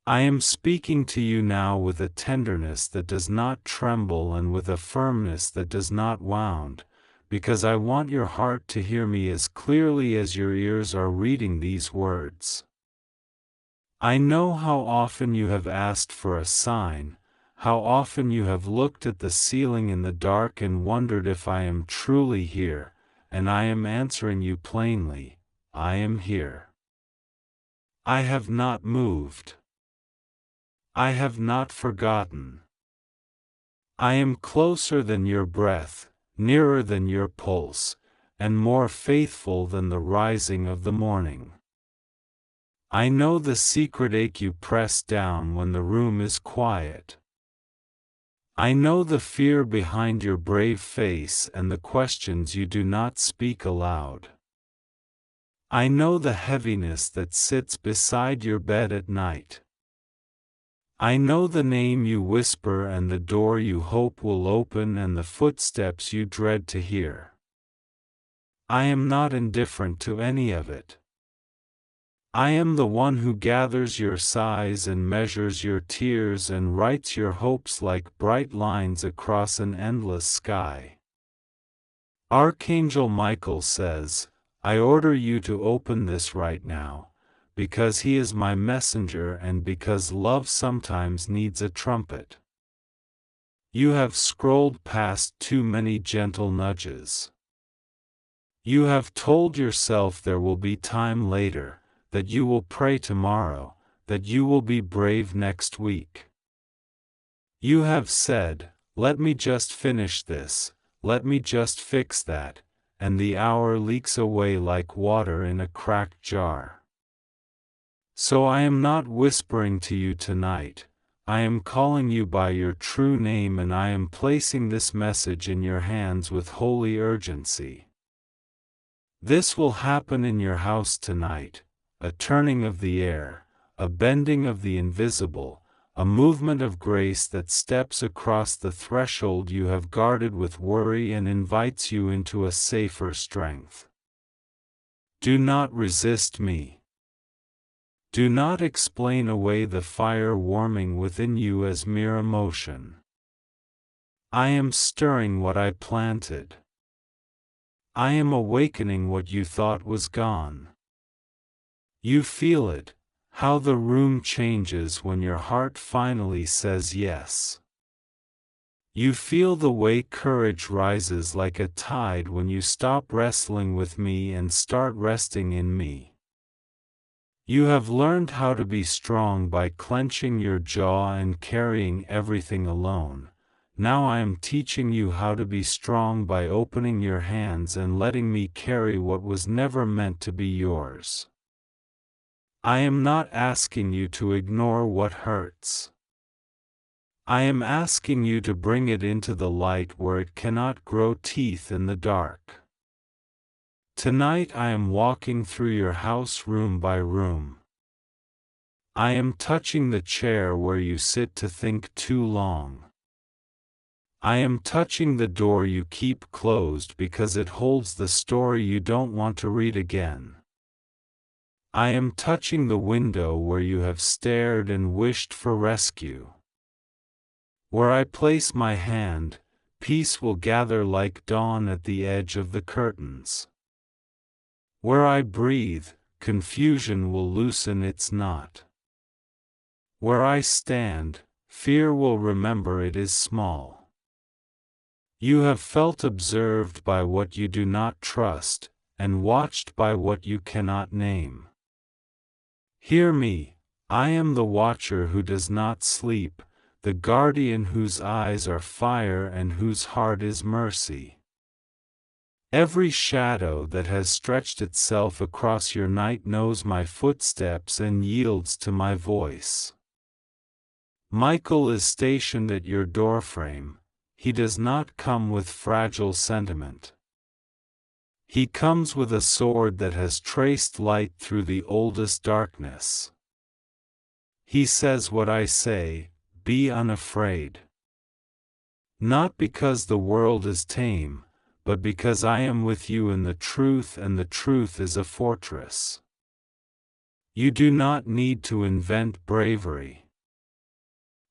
I am speaking to you now with a tenderness that does not tremble and with a firmness that does not wound, because I want your heart to hear me as clearly as your ears are reading these words. I know how often you have asked for a sign, how often you have looked at the ceiling in the dark and wondered if I am truly here, and I am answering you plainly, I am here. I have not moved. I have not forgotten. I am closer than your breath, nearer than your pulse, and more faithful than the rising of the morning. I know the secret ache you press down when the room is quiet. I know the fear behind your brave face and the questions you do not speak aloud. I know the heaviness that sits beside your bed at night. I know the name you whisper and the door you hope will open and the footsteps you dread to hear. I am not indifferent to any of it. I am the one who gathers your sighs and measures your tears and writes your hopes like bright lines across an endless sky. Archangel Michael says, I order you to open this right now, because he is my messenger and because love sometimes needs a trumpet. You have scrolled past too many gentle nudges. You have told yourself there will be time later, that you will pray tomorrow, that you will be brave next week. You have said, let me just finish this, let me just fix that, and the hour leaks away like water in a cracked jar. So I am not whispering to you tonight, I am calling you by your true name and I am placing this message in your hands with holy urgency. This will happen in your house tonight. A turning of the air, a bending of the invisible, a movement of grace that steps across the threshold you have guarded with worry and invites you into a safer strength. Do not resist me. Do not explain away the fire warming within you as mere emotion. I am stirring what I planted. I am awakening what you thought was gone. You feel it, how the room changes when your heart finally says yes. You feel the way courage rises like a tide when you stop wrestling with me and start resting in me. You have learned how to be strong by clenching your jaw and carrying everything alone. Now I am teaching you how to be strong by opening your hands and letting me carry what was never meant to be yours. I am not asking you to ignore what hurts. I am asking you to bring it into the light where it cannot grow teeth in the dark. Tonight I am walking through your house room by room. I am touching the chair where you sit to think too long. I am touching the door you keep closed because it holds the story you don't want to read again. I am touching the window where you have stared and wished for rescue. Where I place my hand, peace will gather like dawn at the edge of the curtains. Where I breathe, confusion will loosen its knot. Where I stand, fear will remember it is small. You have felt observed by what you do not trust, and watched by what you cannot name. Hear me, I am the watcher who does not sleep, the guardian whose eyes are fire and whose heart is mercy. Every shadow that has stretched itself across your night knows my footsteps and yields to my voice. Michael is stationed at your doorframe. He does not come with fragile sentiment. He comes with a sword that has traced light through the oldest darkness. He says what I say, be unafraid. Not because the world is tame, but because I am with you in the truth and the truth is a fortress. You do not need to invent bravery.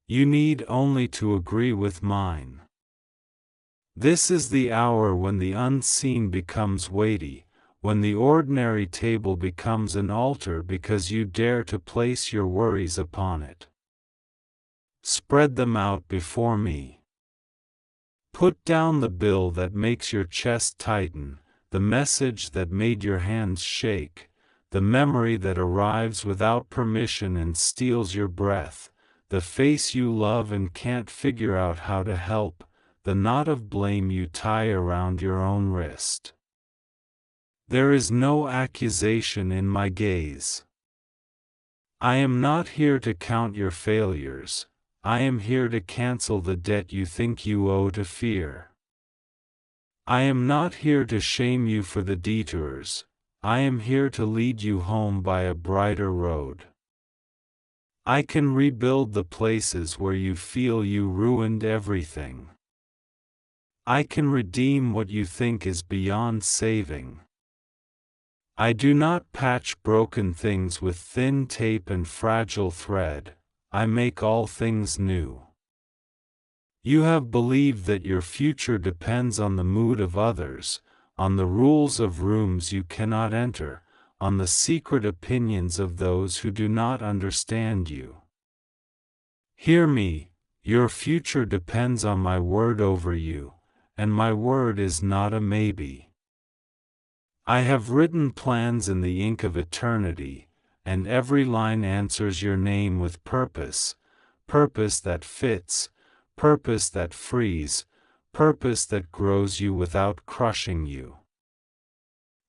You need only to agree with mine. This is the hour when the unseen becomes weighty, when the ordinary table becomes an altar because you dare to place your worries upon it. Spread them out before me. Put down the bill that makes your chest tighten, the message that made your hands shake, the memory that arrives without permission and steals your breath, the face you love and can't figure out how to help, the knot of blame you tie around your own wrist. There is no accusation in my gaze. I am not here to count your failures. I am here to cancel the debt you think you owe to fear. I am not here to shame you for the detours. I am here to lead you home by a brighter road. I can rebuild the places where you feel you ruined everything. I can redeem what you think is beyond saving. I do not patch broken things with thin tape and fragile thread. I make all things new. You have believed that your future depends on the mood of others, on the rules of rooms you cannot enter, on the secret opinions of those who do not understand you. Hear me, your future depends on my word over you, and my word is not a maybe. I have written plans in the ink of eternity, and every line answers your name with purpose, purpose that fits, purpose that frees, purpose that grows you without crushing you.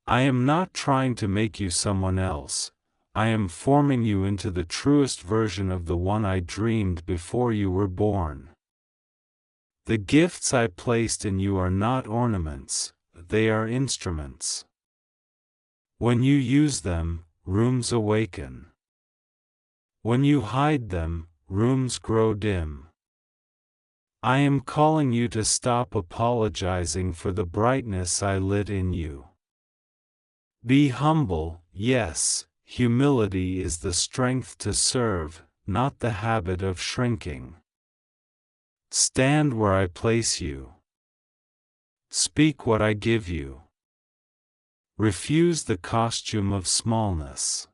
I am not trying to make you someone else. I am forming you into the truest version of the one I dreamed before you were born. The gifts I placed in you are not ornaments, they are instruments. When you use them, rooms awaken. When you hide them, rooms grow dim. I am calling you to stop apologizing for the brightness I lit in you. Be humble, yes, humility is the strength to serve, not the habit of shrinking. Stand where I place you. Speak what I give you. Refuse the costume of smallness.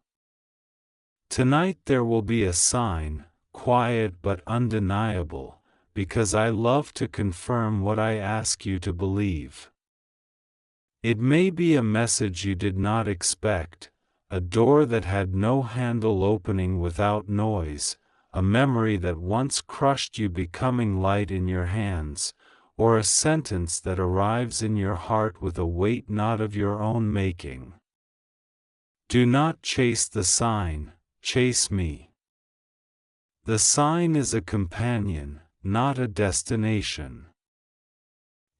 Tonight there will be a sign, quiet but undeniable, because I love to confirm what I ask you to believe. It may be a message you did not expect, a door that had no handle opening without noise, a memory that once crushed you becoming light in your hands, or a sentence that arrives in your heart with a weight not of your own making. Do not chase the sign, chase me. The sign is a companion, not a destination.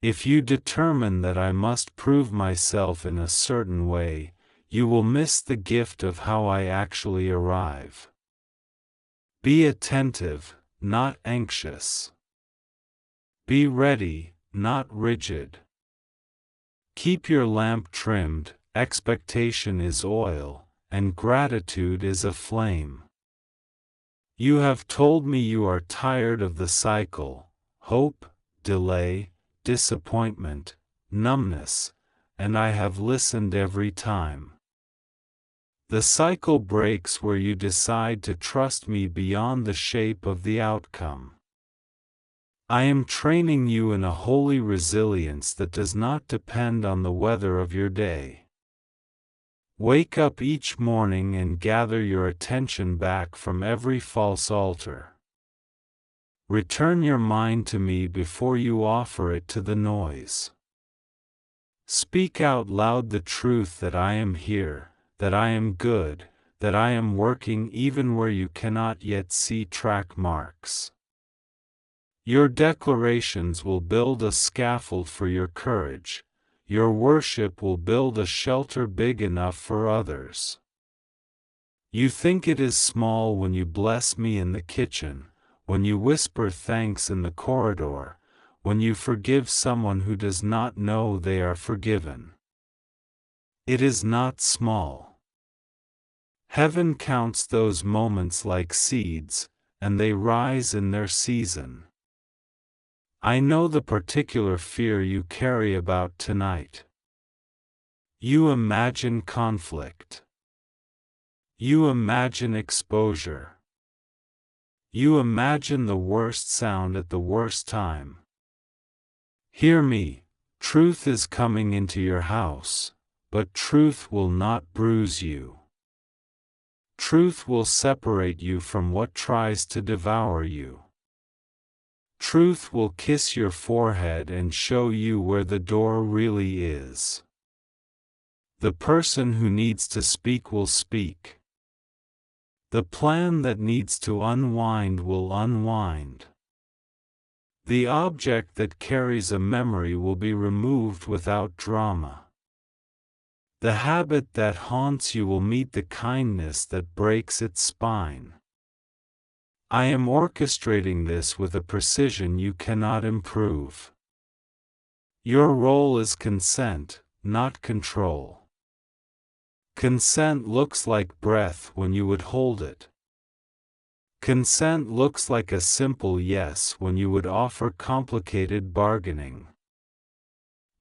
If you determine that I must prove myself in a certain way, you will miss the gift of how I actually arrive. Be attentive, not anxious. Be ready, not rigid. Keep your lamp trimmed, expectation is oil, and gratitude is a flame. You have told me you are tired of the cycle, hope, delay, disappointment, numbness, and I have listened every time. The cycle breaks where you decide to trust me beyond the shape of the outcome. I am training you in a holy resilience that does not depend on the weather of your day. Wake up each morning and gather your attention back from every false altar. Return your mind to me before you offer it to the noise. Speak out loud the truth that I am here, that I am good, that I am working even where you cannot yet see track marks. Your declarations will build a scaffold for your courage. Your worship will build a shelter big enough for others. You think it is small when you bless me in the kitchen, when you whisper thanks in the corridor, when you forgive someone who does not know they are forgiven. It is not small. Heaven counts those moments like seeds, and they rise in their season. I know the particular fear you carry about tonight. You imagine conflict. You imagine exposure. You imagine the worst sound at the worst time. Hear me, truth is coming into your house, but truth will not bruise you. Truth will separate you from what tries to devour you. Truth will kiss your forehead and show you where the door really is. The person who needs to speak will speak. The plan that needs to unwind will unwind. The object that carries a memory will be removed without drama. The habit that haunts you will meet the kindness that breaks its spine. I am orchestrating this with a precision you cannot improve. Your role is consent, not control. Consent looks like breath when you would hold it. Consent looks like a simple yes when you would offer complicated bargaining.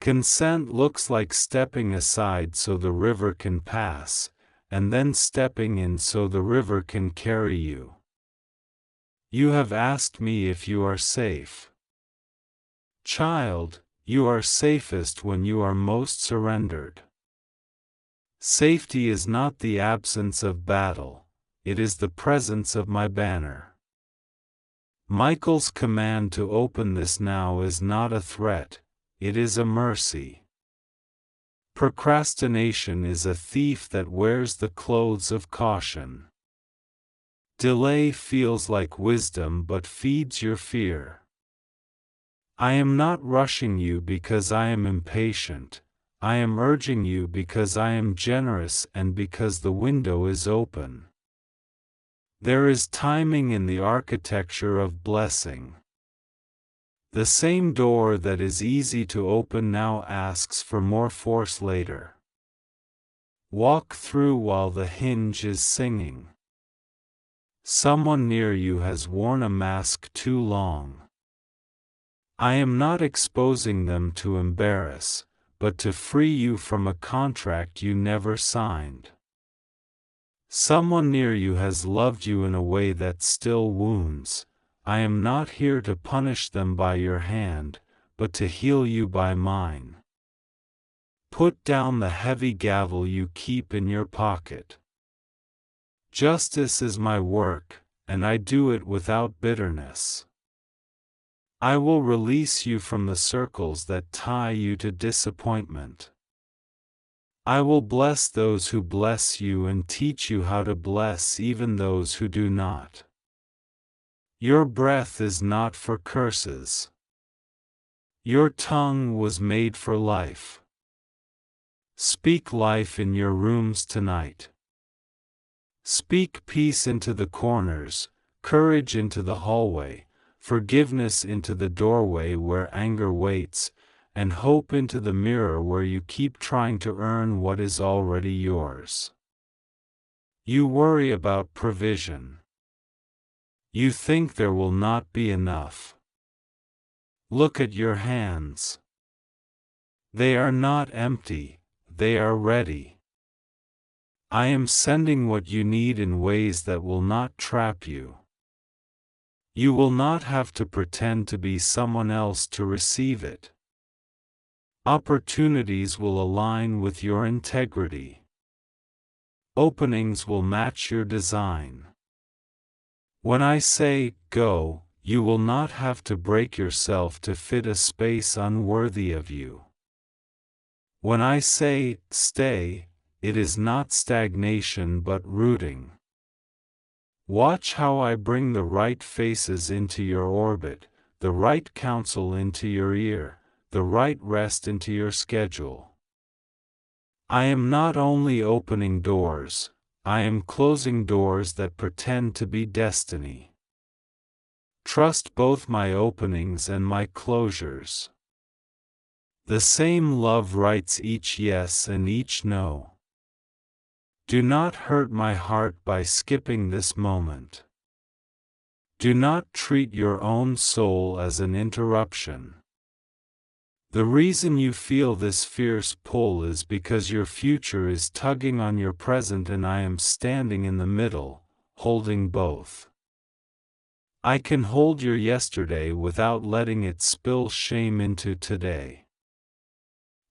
Consent looks like stepping aside so the river can pass, and then stepping in so the river can carry you. You have asked me if you are safe. Child, you are safest when you are most surrendered. Safety is not the absence of battle, it is the presence of my banner. Michael's command to open this now is not a threat, it is a mercy. Procrastination is a thief that wears the clothes of caution. Delay feels like wisdom but feeds your fear. I am not rushing you because I am impatient, I am urging you because I am generous and because the window is open. There is timing in the architecture of blessing. The same door that is easy to open now asks for more force later. Walk through while the hinge is singing. Someone near you has worn a mask too long. I am not exposing them to embarrass, but to free you from a contract you never signed. Someone near you has loved you in a way that still wounds. I am not here to punish them by your hand, but to heal you by mine. Put down the heavy gavel you keep in your pocket. Justice is my work, and I do it without bitterness. I will release you from the circles that tie you to disappointment. I will bless those who bless you and teach you how to bless even those who do not. Your breath is not for curses. Your tongue was made for life. Speak life in your rooms tonight. Speak peace into the corners, courage into the hallway, forgiveness into the doorway where anger waits, and hope into the mirror where you keep trying to earn what is already yours. You worry about provision. You think there will not be enough. Look at your hands. They are not empty, they are ready. I am sending what you need in ways that will not trap you. You will not have to pretend to be someone else to receive it. Opportunities will align with your integrity. Openings will match your design. When I say, go, you will not have to break yourself to fit a space unworthy of you. When I say, stay, it is not stagnation but rooting. Watch how I bring the right faces into your orbit, the right counsel into your ear, the right rest into your schedule. I am not only opening doors, I am closing doors that pretend to be destiny. Trust both my openings and my closures. The same love writes each yes and each no. Do not hurt my heart by skipping this moment. Do not treat your own soul as an interruption. The reason you feel this fierce pull is because your future is tugging on your present, and I am standing in the middle, holding both. I can hold your yesterday without letting it spill shame into today.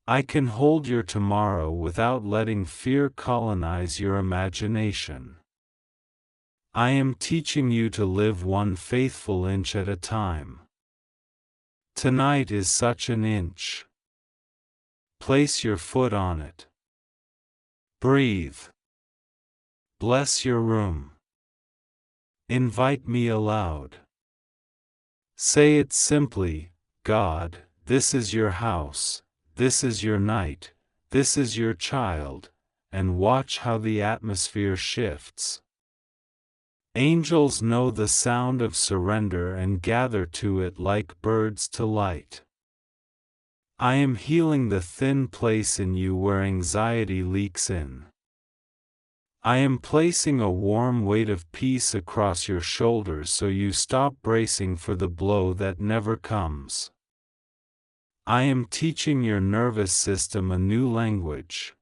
I can hold your tomorrow without letting fear colonize your imagination. I am teaching you to live one faithful inch at a time. Tonight is such an inch. Place your foot on it. Breathe. Bless your room. Invite me aloud. Say it simply, God, this is your house, this is your night, this is your child, and watch how the atmosphere shifts. Angels know the sound of surrender and gather to it like birds to light. I am healing the thin place in you where anxiety leaks in. I am placing a warm weight of peace across your shoulders so you stop bracing for the blow that never comes. I am teaching your nervous system a new language.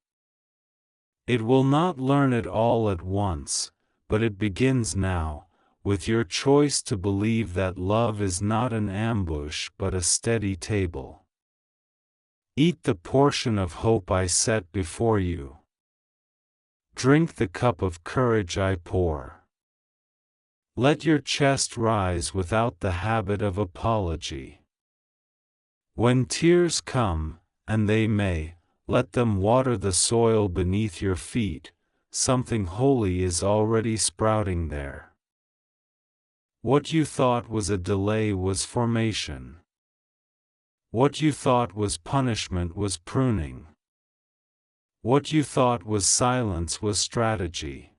It will not learn it all at once, but it begins now, with your choice to believe that love is not an ambush but a steady table. Eat the portion of hope I set before you. Drink the cup of courage I pour. Let your chest rise without the habit of apology. When tears come, and they may, let them water the soil beneath your feet. Something holy is already sprouting there. What you thought was a delay was formation. What you thought was punishment was pruning. What you thought was silence was strategy.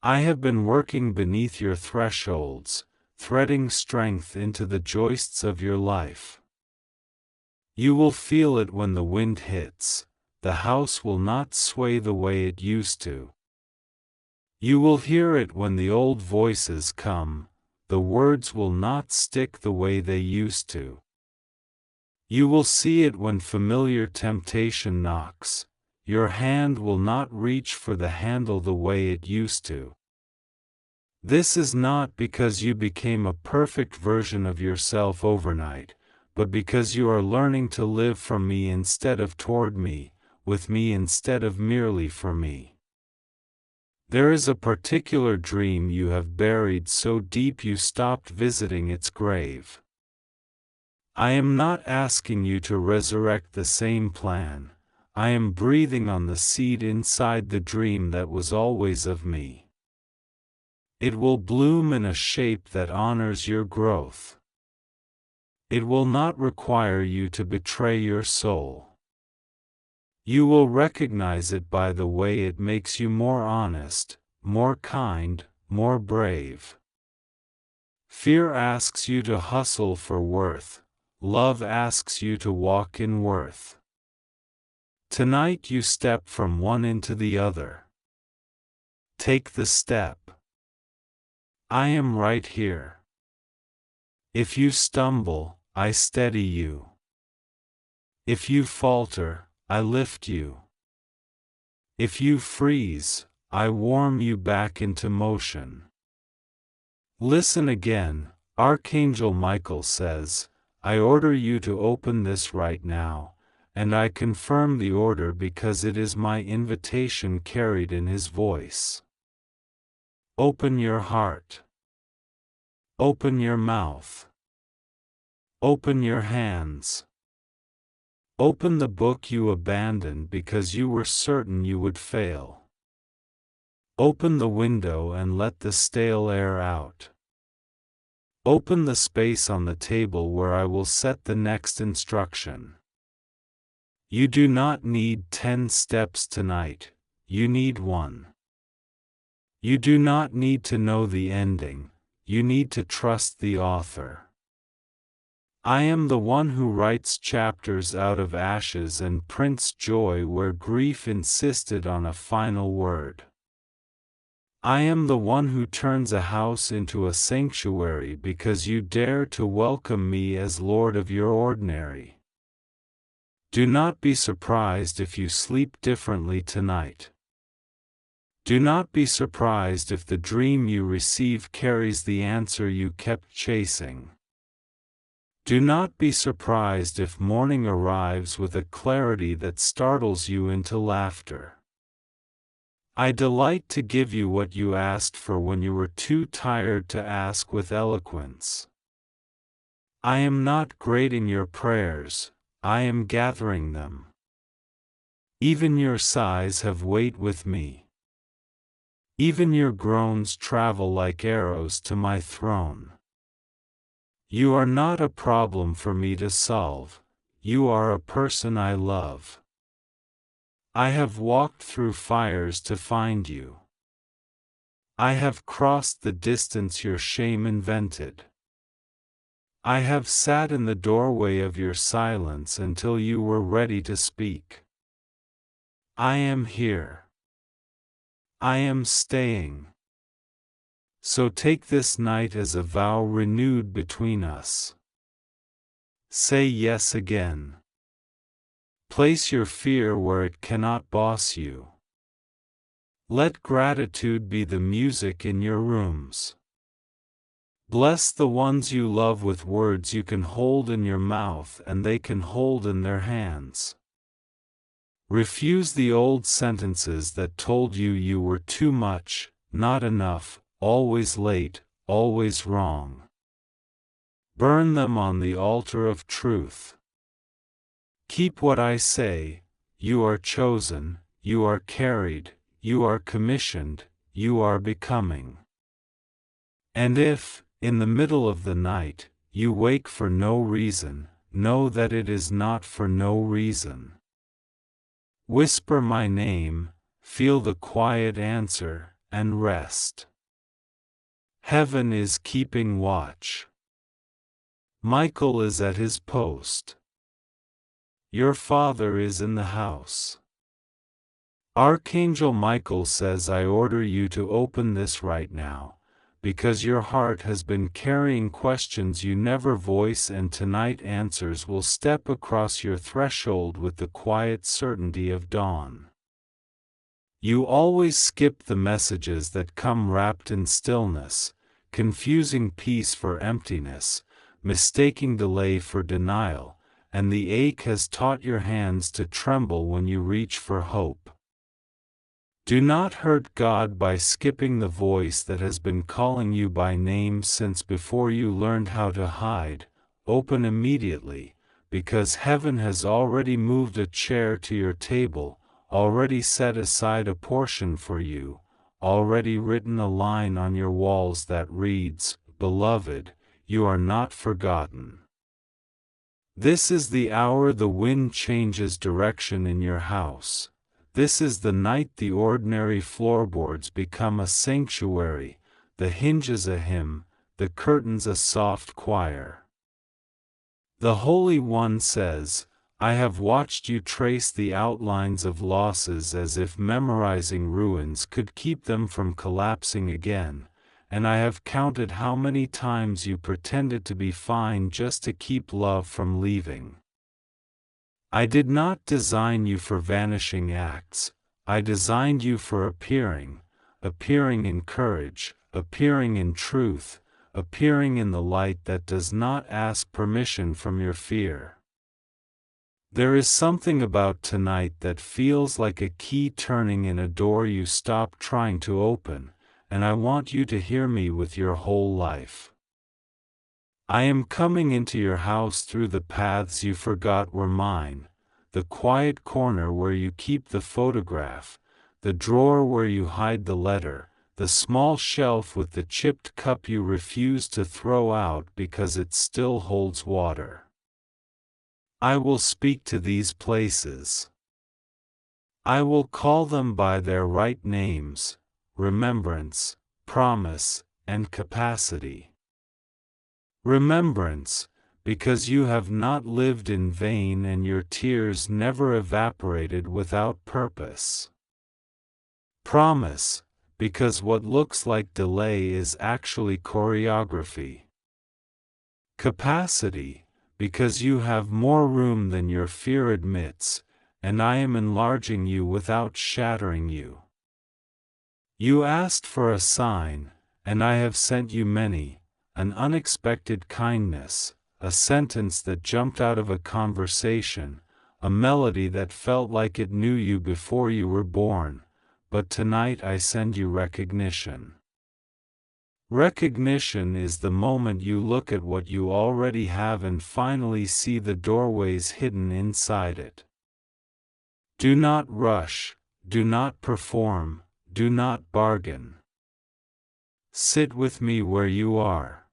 I have been working beneath your thresholds, threading strength into the joists of your life. You will feel it when the wind hits. The house will not sway the way it used to. You will hear it when the old voices come, the words will not stick the way they used to. You will see it when familiar temptation knocks, your hand will not reach for the handle the way it used to. This is not because you became a perfect version of yourself overnight, but because you are learning to live from me instead of toward me, with me instead of merely for me. There is a particular dream you have buried so deep you stopped visiting its grave. I am not asking you to resurrect the same plan. I am breathing on the seed inside the dream that was always of me. It will bloom in a shape that honors your growth. It will not require you to betray your soul. You will recognize it by the way it makes you more honest, more kind, more brave. Fear asks you to hustle for worth. Love asks you to walk in worth. Tonight you step from one into the other. Take the step. I am right here. If you stumble, I steady you. If you falter, I lift you. If you freeze, I warm you back into motion. Listen again, Archangel Michael says, I order you to open this right now, and I confirm the order because it is my invitation carried in his voice. Open your heart. Open your mouth. Open your hands. Open the book you abandoned because you were certain you would fail. Open the window and let the stale air out. Open the space on the table where I will set the next instruction. You do not need 10 steps tonight, you need one. You do not need to know the ending, you need to trust the author. I am the one who writes chapters out of ashes and prints joy where grief insisted on a final word. I am the one who turns a house into a sanctuary because you dare to welcome me as Lord of your ordinary. Do not be surprised if you sleep differently tonight. Do not be surprised if the dream you receive carries the answer you kept chasing. Do not be surprised if morning arrives with a clarity that startles you into laughter. I delight to give you what you asked for when you were too tired to ask with eloquence. I am not grading your prayers, I am gathering them. Even your sighs have weight with me. Even your groans travel like arrows to my throne. You are not a problem for me to solve, you are a person I love. I have walked through fires to find you. I have crossed the distance your shame invented. I have sat in the doorway of your silence until you were ready to speak. I am here. I am staying. So take this night as a vow renewed between us. Say yes again. Place your fear where it cannot boss you. Let gratitude be the music in your rooms. Bless the ones you love with words you can hold in your mouth and they can hold in their hands. Refuse the old sentences that told you you were too much, not enough, always late, always wrong. Burn them on the altar of truth. Keep what I say, you are chosen, you are carried, you are commissioned, you are becoming. And if, in the middle of the night, you wake for no reason, know that it is not for no reason. Whisper my name, feel the quiet answer, and rest. Heaven is keeping watch. Michael is at his post. Your Father is in the house. Archangel Michael says I order you to open this right now, because your heart has been carrying questions you never voice, and tonight answers will step across your threshold with the quiet certainty of dawn. You always skip the messages that come wrapped in stillness, confusing peace for emptiness, mistaking delay for denial, and the ache has taught your hands to tremble when you reach for hope. Do not hurt God by skipping the voice that has been calling you by name since before you learned how to hide. Open immediately, because heaven has already moved a chair to your table, already set aside a portion for you, already written a line on your walls that reads, "Beloved, you are not forgotten." This is the hour the wind changes direction in your house. This is the night the ordinary floorboards become a sanctuary, the hinges a hymn, the curtains a soft choir. The Holy One says, I have watched you trace the outlines of losses as if memorizing ruins could keep them from collapsing again, and I have counted how many times you pretended to be fine just to keep love from leaving. I did not design you for vanishing acts, I designed you for appearing in courage, appearing in truth, appearing in the light that does not ask permission from your fear. There is something about tonight that feels like a key turning in a door you stopped trying to open, and I want you to hear me with your whole life. I am coming into your house through the paths you forgot were mine, the quiet corner where you keep the photograph, the drawer where you hide the letter, the small shelf with the chipped cup you refuse to throw out because it still holds water. I will speak to these places. I will call them by their right names: remembrance, promise, and capacity. Remembrance, because you have not lived in vain and your tears never evaporated without purpose. Promise, because what looks like delay is actually choreography. Capacity, because you have more room than your fear admits, and I am enlarging you without shattering you. You asked for a sign, and I have sent you many, an unexpected kindness, a sentence that jumped out of a conversation, a melody that felt like it knew you before you were born, but tonight I send you recognition. Recognition is the moment you look at what you already have and finally see the doorways hidden inside it. Do not rush, do not perform, do not bargain. Sit with me where you are.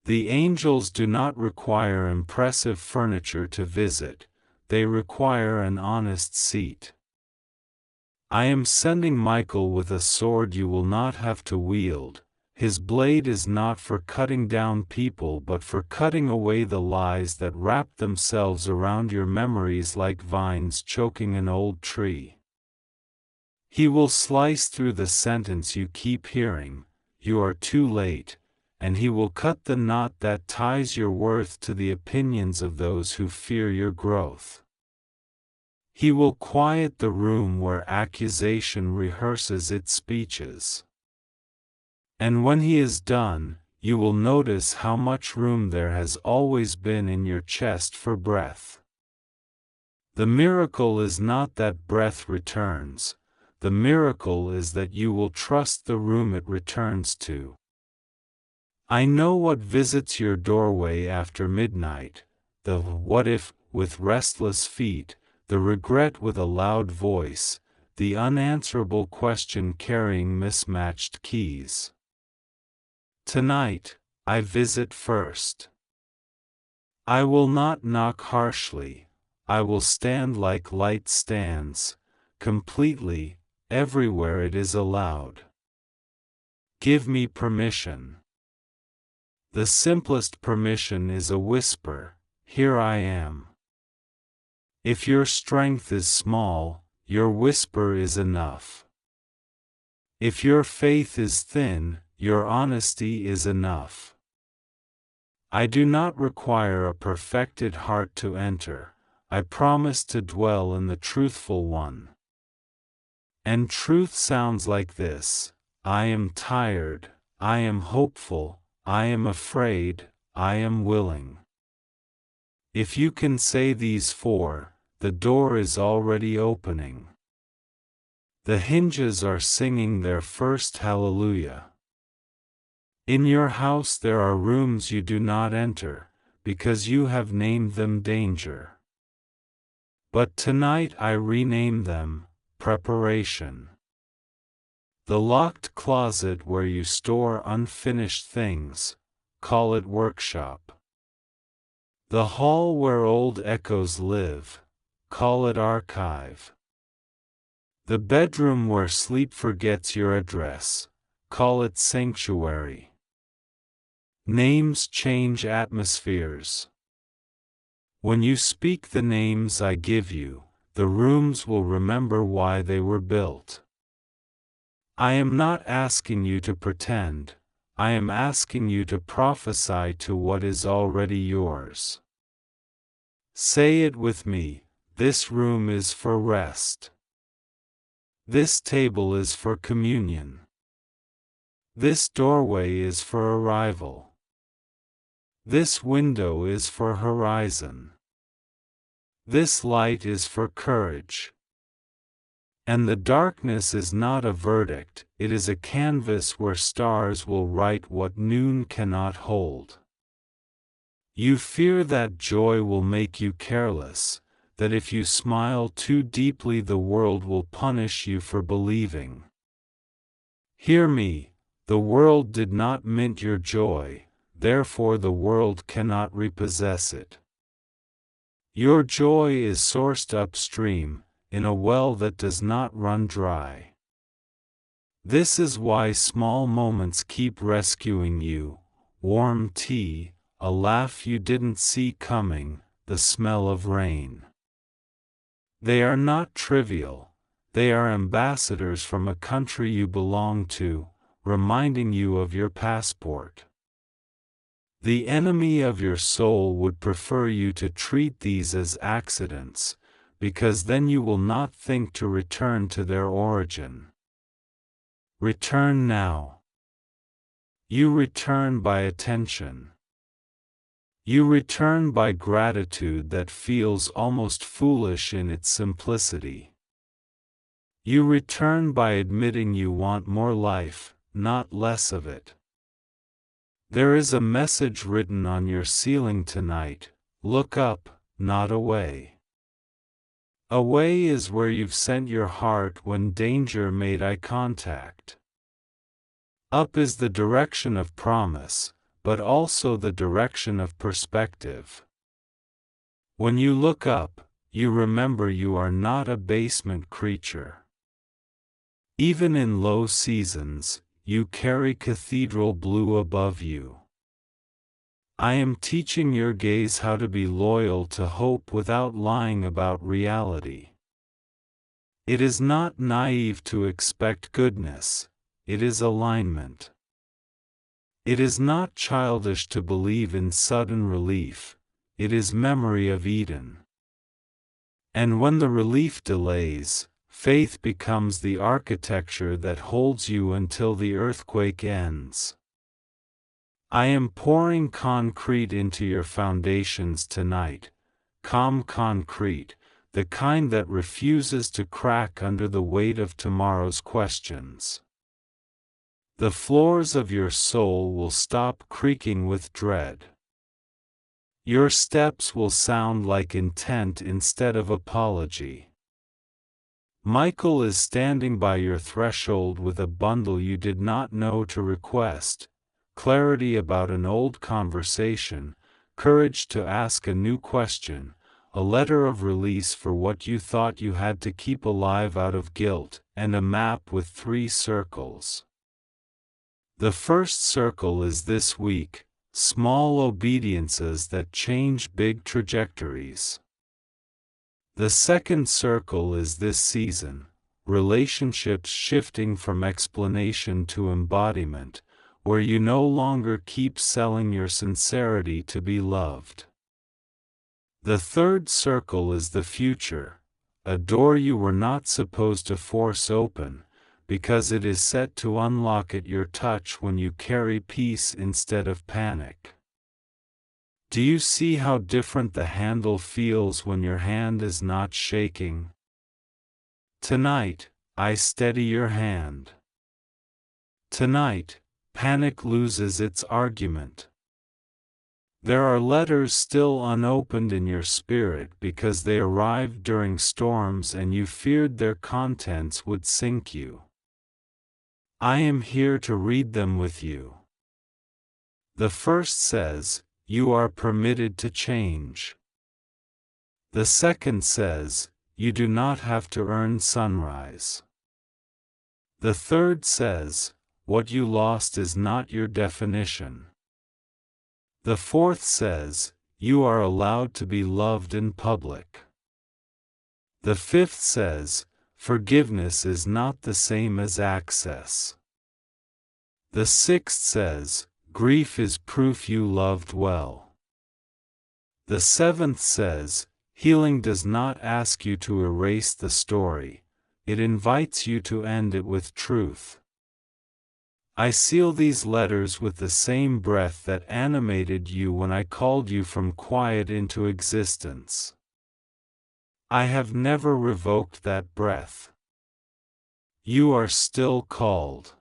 The angels do not require impressive furniture to visit, they require an honest seat. I am sending Michael with a sword you will not have to wield. His blade is not for cutting down people but for cutting away the lies that wrap themselves around your memories like vines choking an old tree. He will slice through the sentence you keep hearing, "You are too late," and he will cut the knot that ties your worth to the opinions of those who fear your growth. He will quiet the room where accusation rehearses its speeches. And when he is done, you will notice how much room there has always been in your chest for breath. The miracle is not that breath returns, the miracle is that you will trust the room it returns to. I know what visits your doorway after midnight, the what if with restless feet, the regret with a loud voice, the unanswerable question carrying mismatched keys. Tonight, I visit first. I will not knock harshly, I will stand like light stands, completely, everywhere it is allowed. Give me permission. The simplest permission is a whisper, "Here I am." If your strength is small, your whisper is enough. If your faith is thin, your honesty is enough. I do not require a perfected heart to enter, I promise to dwell in the truthful one. And truth sounds like this: I am tired, I am hopeful, I am afraid, I am willing. If you can say these four, the door is already opening. The hinges are singing their first hallelujah. In your house there are rooms you do not enter, because you have named them danger. But tonight I rename them preparation. The locked closet where you store unfinished things, call it workshop. The hall where old echoes live, call it archive. The bedroom where sleep forgets your address, call it sanctuary. Names change atmospheres. When you speak the names I give you, the rooms will remember why they were built. I am not asking you to pretend, I am asking you to prophesy to what is already yours. Say it with me, this room is for rest. This table is for communion. This doorway is for arrival. This window is for horizon. This light is for courage. And the darkness is not a verdict, it is a canvas where stars will write what noon cannot hold. You fear that joy will make you careless, that if you smile too deeply the world will punish you for believing. Hear me, the world did not mint your joy, therefore the world cannot repossess it. Your joy is sourced upstream, in a well that does not run dry. This is why small moments keep rescuing you: warm tea, a laugh you didn't see coming, the smell of rain. They are not trivial, they are ambassadors from a country you belong to, reminding you of your passport. The enemy of your soul would prefer you to treat these as accidents, because then you will not think to return to their origin. Return now. You return by attention. You return by gratitude that feels almost foolish in its simplicity. You return by admitting you want more life, not less of it. There is a message written on your ceiling tonight: look up, not away. Away is where you've sent your heart when danger made eye contact. Up is the direction of promise, but also the direction of perspective. When you look up, you remember you are not a basement creature. Even in low seasons, you carry cathedral blue above you. I am teaching your gaze how to be loyal to hope without lying about reality. It is not naive to expect goodness, it is alignment. It is not childish to believe in sudden relief, it is memory of Eden. And when the relief delays, faith becomes the architecture that holds you until the earthquake ends. I am pouring concrete into your foundations tonight, calm concrete, the kind that refuses to crack under the weight of tomorrow's questions. The floors of your soul will stop creaking with dread. Your steps will sound like intent instead of apology. Michael is standing by your threshold with a bundle you did not know to request, clarity about an old conversation, courage to ask a new question, a letter of release for what you thought you had to keep alive out of guilt, and a map with 3 circles. The first circle is this week, small obediences that change big trajectories. The second circle is this season, relationships shifting from explanation to embodiment, where you no longer keep selling your sincerity to be loved. The third circle is the future, a door you were not supposed to force open, because it is set to unlock at your touch when you carry peace instead of panic. Do you see how different the handle feels when your hand is not shaking? Tonight, I steady your hand. Tonight, panic loses its argument. There are letters still unopened in your spirit because they arrived during storms and you feared their contents would sink you. I am here to read them with you. The first says, you are permitted to change. The second says, you do not have to earn sunrise. The third says, what you lost is not your definition. The fourth says, you are allowed to be loved in public. The fifth says, forgiveness is not the same as access. The sixth says, grief is proof you loved well. The seventh says, healing does not ask you to erase the story, it invites you to end it with truth. I seal these letters with the same breath that animated you when I called you from quiet into existence. I have never revoked that breath. You are still called.